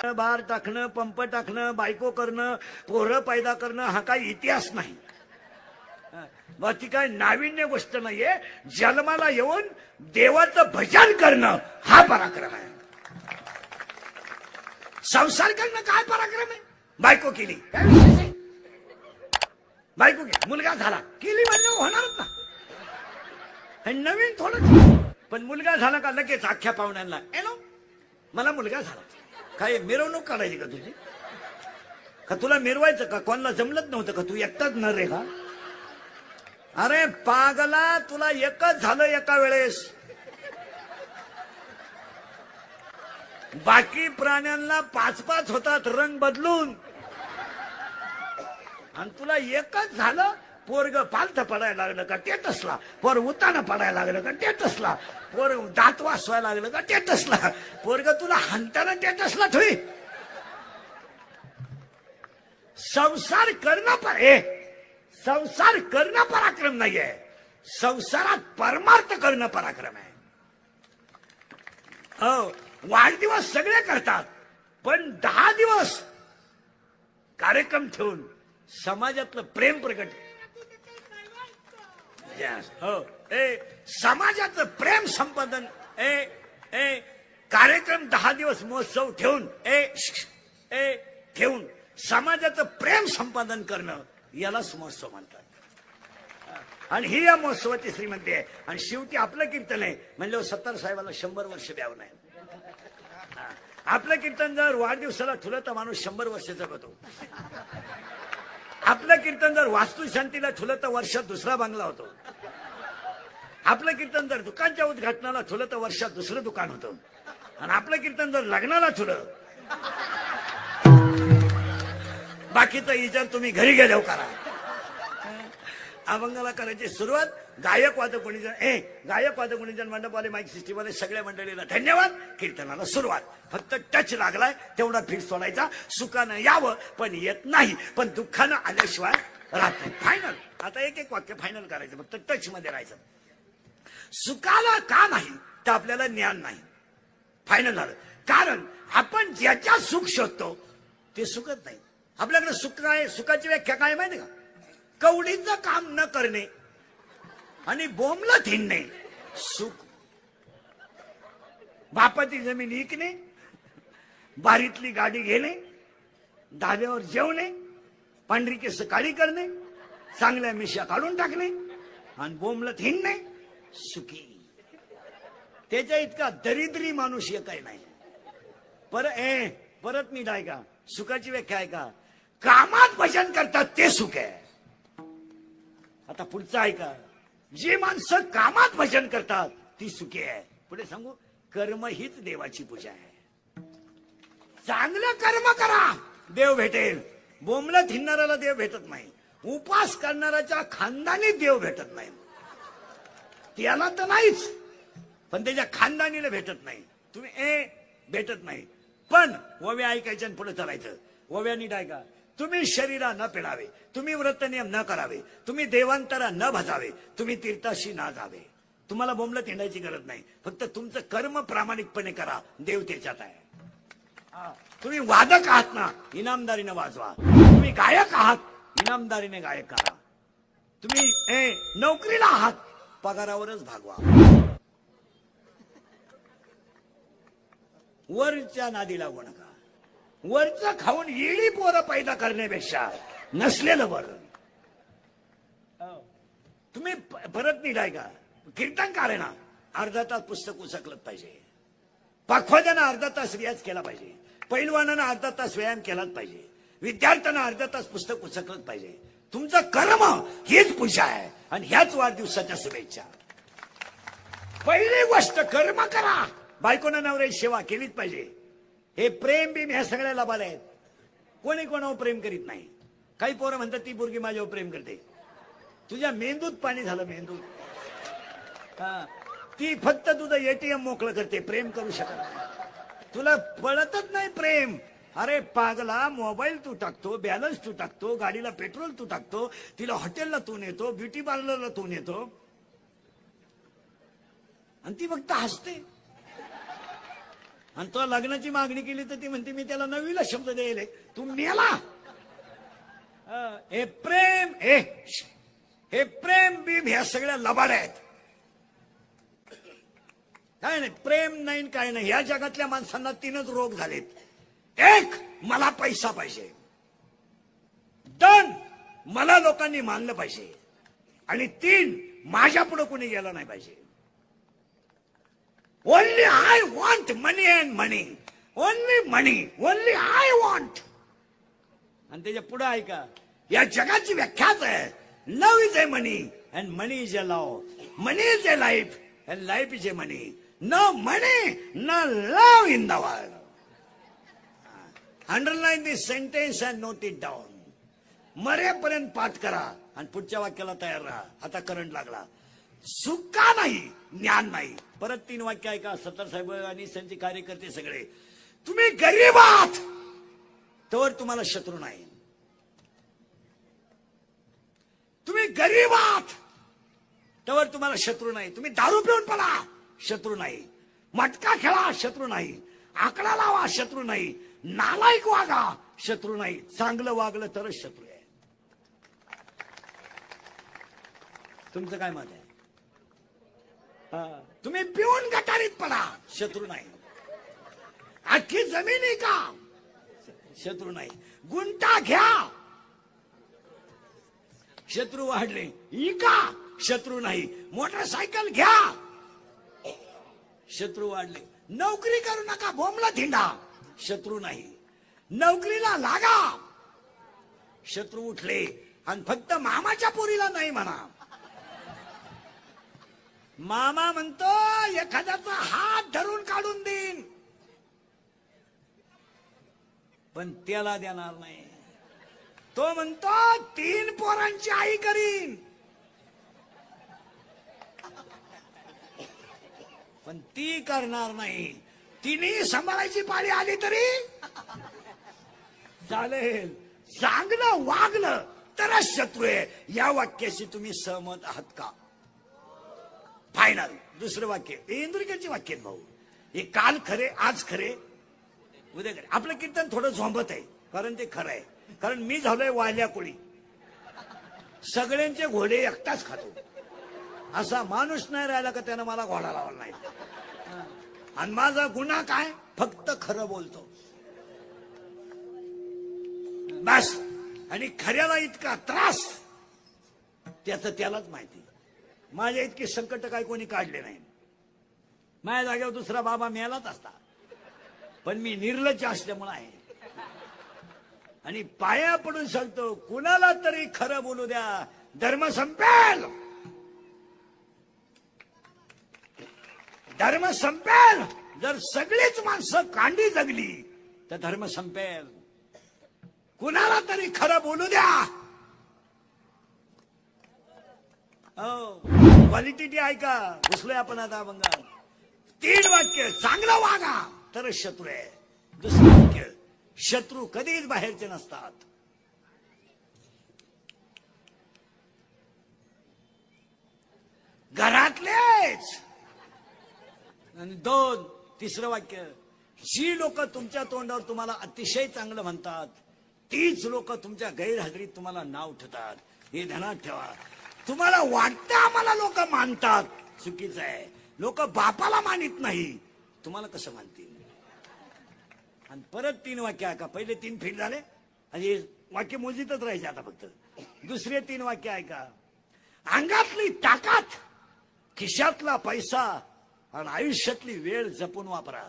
बार टाकणं, पंप टाकणं, बायको करणं, पोरं पैदा करणं हा काही इतिहास नाही. मग ती काय नाविन्य गोष्ट नाहीये. जन्माला येऊन देवाचं भजन करणं हा पराक्रम आहे. संसार करणं काय पराक्रम आहे. बायको केली काय विशेष आहे. बायको केली, मुलगा झाला, केली म्हणजे होणारच ना. नवीन थोडं पण मुलगा झाला का लगेच अख्ख्या पाहुण्यांना एनो मला मुलगा झाला. काय मिरवणूक काढायची का तुझी. का तुला मिरवायचं का. कोणाला जमलंच नव्हतं का. तू एकटाच न रे का. अरे पागला तुला एकच झालं एका वेळेस. बाकी प्राण्यांना 5-5 होतात रंग बदलून आणि तुला एकच झालं. पोरग पालथं पडायला लागलं का टेटसला. पोर उताना पडायला लागलं का टेटसला. पोर दात वासवायला लागलं का टेटसला. पोरग तुला हंताना टेटसला ठेवी. संसार करणं पराक्रम नाहीये. संसारात परमार्थ करणं पराक्रम आहे. हो वाढदिवस सगळे करतात पण 10 दिवस कार्यक्रम ठेवून समाजातलं प्रेम प्रकट. हो समाजाचं प्रेम संपादन. कार्यक्रम 10 दिवस महोत्सव ठेवून ठेवून समाजाचं प्रेम संपादन करणं यालाच महोत्सव म्हणतात. आणि ही या महोत्सवाची श्रीमंती आहे. आणि शेवटी आपलं कीर्तन आहे म्हणजे सत्तार साहेबाला 100 वर्ष द्यावं नाही. आपलं कीर्तन जर वाढदिवसाला ठुलं तर माणूस 100 वर्ष जगतो. आपलं कीर्तन जर वास्तुशांतीला ठुलं तर वर्षात दुसरा बांगला होतो. आपलं कीर्तन जर दुकानच्या उद्घाटनाला ठुलं तर वर्षात दुसरं दुकान होतं. आणि आपलं कीर्तन जर लग्नाला ठुलं बाकीचं इजर तुम्ही घरी गेल्यावर करा. अभंगाला करायची सुरुवात. गायक वादक कोणीजन मंडपवाले माईक सिस्टीमवाले सगळ्या मंडळीला धन्यवाद. कीर्तनाला सुरुवात. फक्त टच लागलाय तेवढा फिट सोडायचा. सुखानं यावं पण येत नाही. पण दुःखानं आल्याशिवाय राहत नाही. फायनल आता एक वाक्य फायनल करायचं. फक्त टच मध्ये राहायचं. सुखाला का नाही तर आपल्याला ज्ञान नाही. फायनल झालं. कारण आपण ज्याच्या सुख शोधतो ते सुखच नाही. आपल्याकडे सुख काय. सुखाची व्याख्या काय माहिती का. कवडीचं काम न करणे आणि बोंबलत हिंडणे सुख. बापाची जमीन विकणे, बारीतली गाडी घेणे, धाब्यावर जेवणे, पांढरी केस काळी करणे, चांगल्या मिशा काढून टाकणे आणि बोंबलत हिंडणे सुखी. त्याच्या इतका दरिद्री माणूस काही नाही. परत नीट आहे का. सुखाची व्याख्या आहे का. कामात भजन करतात ते सुख आहे. आता पुढचं आहे का. जी माणसं कामात भजन करतात ती सुखी आहे. पुढे सांगू. कर्म हीच देवाची पूजा आहे. चांगलं कर्म करा देव भेटेल. बोंबलत हिंडणाऱ्याला देव भेटत नाही. उपास करणाऱ्याच्या खानदानी देव भेटत नाही. त्याला तर नाहीच पण त्याच्या खानदानीला भेटत नाही. तुम्ही भेटत नाही. पण ओव्या ऐकायच्या आणि पुढे चालायचं. ओव्यानी ऐका. तुम्ही शरीरा न पिळावे, तुम्ही व्रतनियम न करावे, तुम्ही देवांतरा न भजावे, तुम्ही तीर्थाशी ना जावे. तुम्हाला बोंबलत हिंडायची गरज नाही. फक्त तुमचं कर्म प्रामाणिकपणे करा. देव त्याच्यात आहे. तुम्ही वादक आहात ना इनामदारीने वाजवा. तुम्ही गायक आहात इनामदारीने गायक करा. तुम्ही नोकरीला आहात पगारावरच भागवा. वरच्या नादी लागू नका. वरचं खाऊन येळी पोरं पैदा करण्यापेक्षा नसलेलं बरं. तुम्ही परत नीट आहे का. कीर्तनकार आहे ना अर्धा तास पुस्तक उचकलत पाहिजे. पाखवाद्यानं अर्धा तास रियाज केला पाहिजे. पैलवानानं अर्धा तास व्यायाम केलाच पाहिजे. विद्यार्थ्यांना अर्धा तास पुस्तक उचकलत पाहिजे. तुमचं कर्म हीच पूजा आहे. आणि ह्याच वाढदिवसाच्या शुभेच्छा. पहिली गोष्ट कर्म करा. बायकोनं नवऱ्याची सेवा केलीच पाहिजे. हे प्रेम बिम ह्या सगळ्याला बाल आहेत. कोणी कोणावर प्रेम करीत नाही. काही पोरं म्हणतात ती पोरगी माझ्यावर प्रेम करते. तुझ्या मेंदूत पाणी झालं. मेंदूत ती फक्त तुझं एटीएम मोकळं करते. प्रेम करू शकत नाही. तुला पडतच नाही प्रेम. अरे पागला मोबाईल तू टाकतो, बॅलन्स तू टाकतो, गाडीला पेट्रोल तू टाकतो, तिला हॉटेलला तू नेतो, ब्युटी पार्लरला तू नेतो आणि ती फक्त हसते. आणि तो लग्नाची मागणी केली तर ती म्हणते मी त्याला 9वीला शब्द द्यायले, तू मेला. हे प्रेम हे प्रेम बीम ह्या सगळ्या लबाड आहेत. काय नाही प्रेम नाही काय नाही. या जगातल्या माणसांना 3च रोग झालेत. 1 मला पैसा पाहिजे, 2 मला लोकांनी मानलं पाहिजे, आणि 3 माझ्या पुढे कोणी गेलं नाही पाहिजे. Only I want money and money, only money, only I want. आणि त्याच्या पुढे ऐका, या जगाची व्याख्याच आहे, love is a money and money is a love, money is a life and life is a money. No money no love in the world. Underline this sentence and note it down. मरेपर्यंत पाठ करा आणि पुढच्या वाक्याला तयार राहा. आता current लागला. सुका नाही, ज्ञान नाही. परत 3 वाक्य ऐका. सत्तार साहेब आणि त्यांचे कार्यकर्ते सगळे, तुम्ही गरीब आहात तर तुम्हाला शत्रू नाही. तुम्ही गरीब आहात तर तुम्हाला शत्रू नाही. तुम्ही दारू पिऊन पडा, शत्रू नाही. मटका खेळा, शत्रू नाही. आकडा लावा, शत्रू नाही. नालायक वागा, शत्रू नाही. चांगलं वागलं तरच शत्रू आहे. तुमचं काय मत आहे? तुम्ही पिऊन गटारीत पडा, शत्रू नाही. अख्खी जमीन का, शत्रू नाही. गुंटा घ्या, शत्रू वाढले. इका, शत्रू नाही. मोटरसायकल घ्या, शत्रू वाढले. नोकरी करू नका, बोंबला थिंडा, शत्रू नाही. नोकरीला लागा, शत्रू उठले. आणि फक्त मामाच्या पोरीला नाही म्हणा. मामा म्हणतो एखाद्याचा हात धरून काढून देईन, पण त्याला देणार नाही. तो म्हणतो 3 पोरांची आई करीन, पण ती करणार नाही. तिने सांभाळायची पाळी आली तरी चालेल. चांगलं वागलं तरच शत्रू आहे. या वाक्याशी तुम्ही सहमत आहात का? फायनल. दुसरं वाक्य इंद्रिकरचे वाक्य भाऊ. हे काल खरे, आज खरे, उद्या खरे. आपलं कीर्तन थोडं झोंबत आहे कारण ते खरं आहे. कारण मी झालोय वाल्या कोळी, सगळ्यांचे घोडे एकटाच खातो. असा माणूस नाही राहिला का त्यानं मला घोडा लावला नाही. आणि माझा गुन्हा काय? फक्त खरं बोलतो बस. आणि खऱ्याला इतका त्रास त्याचं त्यालाच माहिती. माझ्या इतके संकट काय कोणी काढले नाही. माझ्या जागेवर दुसरा बाबा मिळालाच असता, पण मी निर्लज्ज असल्यामुळे आहे. आणि पाया पडून सांगतो, कुणाला तरी खरं बोलू द्या, धर्म संपेल. धर्म संपेल. जर सगळीच माणसं कांडी जगली तर धर्म संपेल. कुणाला तरी खरं बोलू द्या. क्वालिटी ऐका. घुसलोय आपण आता अभंगात. 3 वाक्य. चांगलं वागा तरच शत्रू आहे. दुसरं वाक्य, शत्रू कधीच बाहेरचे नसतात. घरातलेच. आणि 2, तिसरं वाक्य, जी लोक तुमच्या तोंडावर तुम्हाला अतिशय चांगलं म्हणतात तीच लोक तुमच्या गैरहजेरीत तुम्हाला नाव ठेवतात. हे ध्यानात ठेवा. तुम्हाला वाटतं आम्हाला लोक मानतात, चुकीचं आहे. लोक बापाला मानित नाही, तुम्हाला कसं मानतील? आणि परत 3 वाक्य ऐका. पहिले 3 फेल झाले आणि वाक्य मोजितच राहायचे आता फक्त. दुसरे 3 वाक्य ऐका. अंगातली ताकद, खिशातला पैसा आणि आयुष्यातली वेळ जपून वापरा.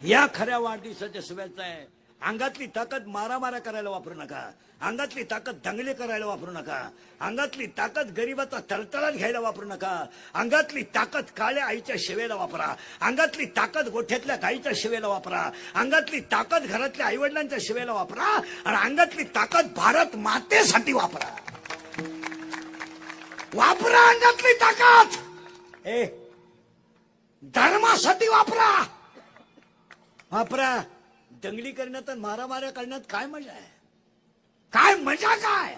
या खऱ्या वाढदिवसाच्या शुभेच्छा आहे. अंगातली ताकद मारामारा करायला वापरू नका. अंगातली ताकद दंगले करायला वापरू नका. अंगातली ताकद गरीबाचा तळतळात घ्यायला वापरू नका. अंगातली ताकद काळ्या आईच्या शेवेला वापरा. अंगातली ताकद गोठ्यातल्या गाईच्या शेवेला वापरा. अंगातली ताकद घरातल्या आईवडिलांच्या शेवेला वापरा. आणि अंगातली ताकद भारत मातेसाठी वापरा. वापरा अंगातली ताकद. धर्मासाठी वापरा. वापरा. दंगली करण्यात आणि मारामाऱ्या करण्यात काय मजा आहे? काय मजा काय?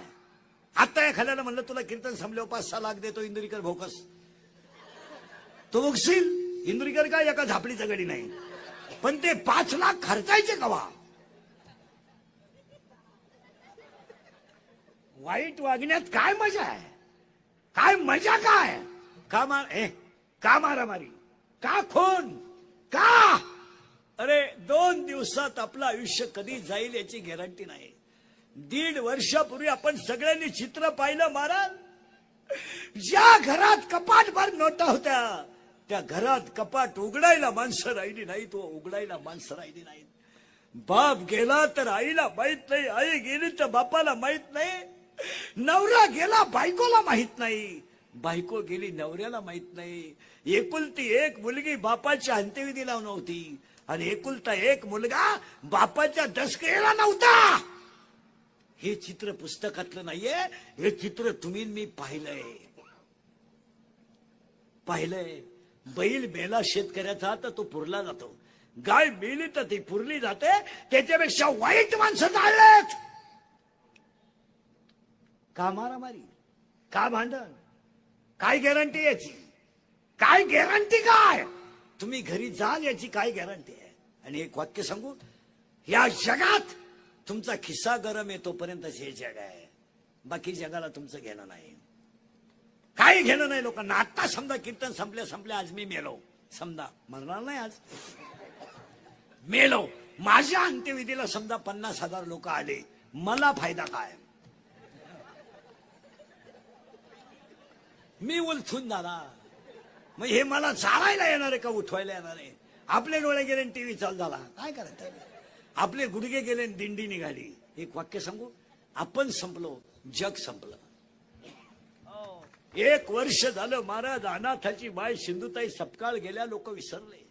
आता एखाद्याला म्हणलं तुला कीर्तन संपल्यावर 5-6 लाख देतो इंदुरीकर भोकस, तो बघशील इंदुरीकर काय एका झापडीचं गडी नाही, पण ते 5 लाख खर्चायचे कवा? वाईट वागण्यात काय मजा आहे? काय मजा काय? का मारामारी, का खून, का? अरे 2 दिवसात आपलं आयुष्य कधी जाईल याची गॅरंटी नाही. 1.5 वर्षापूर्वी आपण सगळ्यांनी चित्र पाहिलं महाराज. ज्या घरात कपाटभर नोटा होत्या त्या घरात कपाट उघडायला माणसं राहिली नाहीत, उघडायला माणसं राहिली नाहीत. बाप गेला तर आईला माहित नाही, आई गेली तर बापाला माहित नाही, नवरा गेला बायकोला माहित नाही, बायको गेली नवऱ्याला माहित नाही. एकुलती एक मुलगी बापाच्या अंत्यविधीला नव्हती आणि एकुलता एक मुलगा बापाच्या दसकेला नव्हता. हे चित्र पुस्तकातलं नाहीये, हे चित्र तुम्ही मी पाहिलंय. बैल मेला शेतकऱ्याचा तर तो पुरला जातो, गाय मेली तर ती पुरली जाते. त्याच्यापेक्षा वाईट माणसं चाललेत. का मारामारी, का भांडण, काय गॅरंटी याची? काय गॅरंटी? काय तुम्ही घरी जाल याची काय गॅरंटी आहे? आणि एक वाक्य सांगू, या जगात तुमचा खिस्सा गरम आहे तोपर्यंत हे जग आहे, बाकी जगाला तुमचं घेणं नाही, काही घेणं नाही लोकांना. आता समजा कीर्तन संपल्या आज मी मेलो, समजा मरणार नाही, आज मेलो, माझ्या अंत्यविधीला समजा 50,000 लोक आले, मला फायदा काय? मी उलथून झाला, मग हे मला चालायला येणार आहे का उठवायला येणार आहे? आपले डोळे गेले टीव्ही चालू झाला, काय करायचं? आपले गुडघे गेले दिंडी निघाली. एक वाक्य सांगू, आपण संपलो, जग संपलं. 1 वर्ष झालं महाराज. अनाथाची बाई सिंधुताई सपकाळ गेल्या लोक विसरले,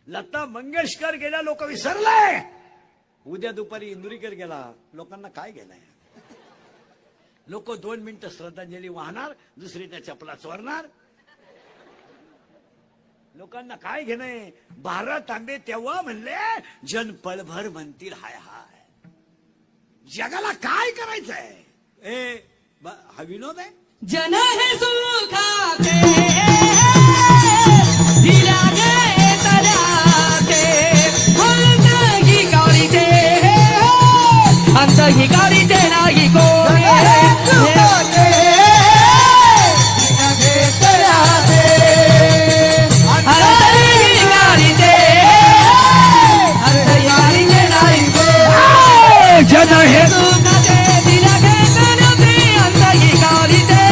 लता मंगेशकर गेल्या लोक विसरले, उद्या दुपारी इंदुरीकर गेला, लोकांना काय गेलाय? लोक 2 मिनिटं श्रद्धांजली वाहणार, दुसरी त्या चपला चोरणार. लोकांना काय घेणं? भारत आंबे तेव्हा म्हणले, जन पळभर म्हणतील हाय हाय. जगाला काय करायचंय? हा विनोद आहे. जन हे सुखाचे दिला गे तल्याचे, अंत ही गाडीचे, अंत ही गाडीचे नाही कोणी. जन हे दिला गे तल्याचे, अंत ही गाडीचे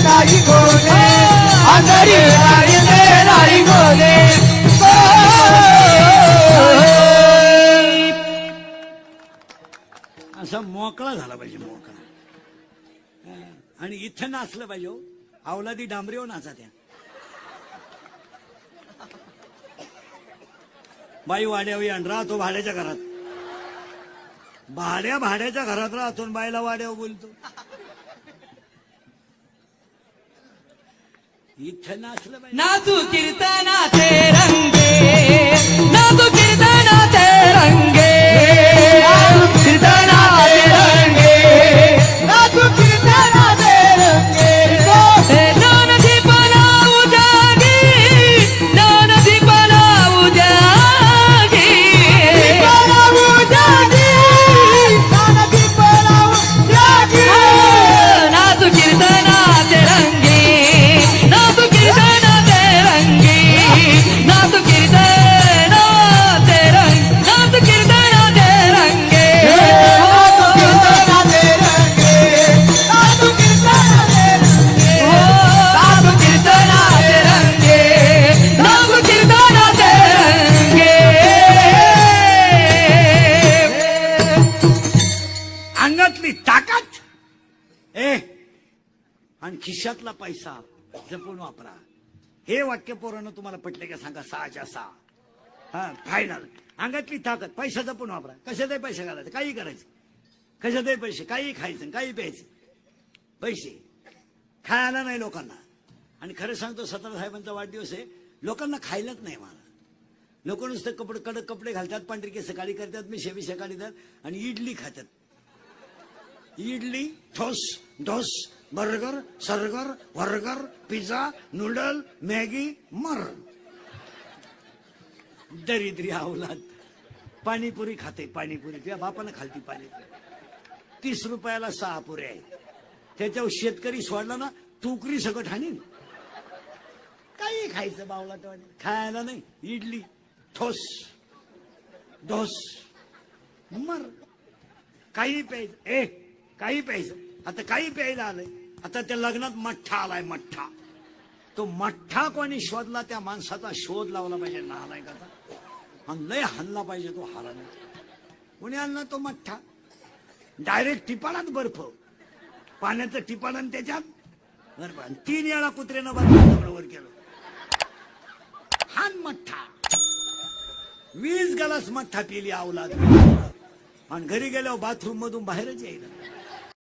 नाही कोणी, अंत ही गाडीचे नाही कोणी. असा मोकळा झाला पाहिजे, मोकळा. आणि इथं नाचलं पाहिजे, अवलादी डांबरीवर नाचा त्या. बाई वाड्यावर आणि राहतो भाड्याच्या घरात, भाड्याच्या घरात राहतो, बाईला वाड्यावर बोलतो. इथं नाचलं पाहिजे. नाचू कीर्तनाचे रंगे, नाचू कीर्तनाचे रंगे, कीर्तनाचे रंगे, नाचू कीर्तनाचे रंगे. ज्ञानदीप लावू जागी, ज्ञानदीप लावू जागी, लावू जागी, ज्ञानदीप लावू जागी. नाचू कीर्तनाचे रंगे, नाचू कीर्तनाचे रंगे, नाचू कीर्तनाचे रंग, नाचू कीर्तनाचे रंगे, नाचू कीर्तनाचे रंगे, नाचू कीर्तनाचे रंगे, नाचू कीर्तनाचे रंगे, नाचू कीर्तनाचे रंगे. अंगातली ताकद आणि खिशातला पैसा जपून वापरा. हे वाक्य पोरांनो तुम्हाला पटले का सांगा? 6च्या 6. हा फायनल. अंगातली ताकद, पैसा जपून वापरा. कशातही पैसे घालायचे, काही करायचं, कशातही पैसे, काही खायचं, काही प्यायचं. पैसे खायला नाही लोकांना. आणि खरं सांगतो, 17 साहेबांचा वाढदिवस आहे, लोकांना खायलाच नाही मला. लोक नुसतं कडक कपडे घालतात, पांढरी केस काळी करतात, मी शेवी काढतात आणि इडली खातात. इडली, ठोस ढोस, बर्गर, सर्गर, वर्गर, पिझ्झा, नूडल, मॅगी, मर. दरिद्री अवलाद. पाणीपुरी खाते, पाणीपुरी तुझ्या बापानं खालती पाणीपुरी. 30 रुपयाला 6 पुऱ्या आहे. त्याच्यावर शेतकरी सोडला ना टोकरी सगळं ठाणीन. काही खायचं बावला तेव्हा खायला नाही. इडली, ठोस ढोस, मर. काही प्यायचं, काही प्यायचं. आता काही प्यायला आलंय. आता त्या लग्नात मठ्ठा आलाय, मठ्ठा. तो मठ्ठा कोणी शोधला, त्या माणसाचा शोध लावला पाहिजे नालायकाचा. आणि लय हल्ला पाहिजे तो हाराने. कोणी आणला तो मठ्ठा? डायरेक्ट टिपाणात बर्फ, पाण्याचं टिपाण आणि त्याच्यात बर्फ. 3 वेळा कुत्र्यानं बरोबर केलं. हान मठ्ठा 20 ग्लास मठ्ठा पिली अवलाद. आणि घरी गेल्यावर बाथरूम मधून बाहेरच यायला.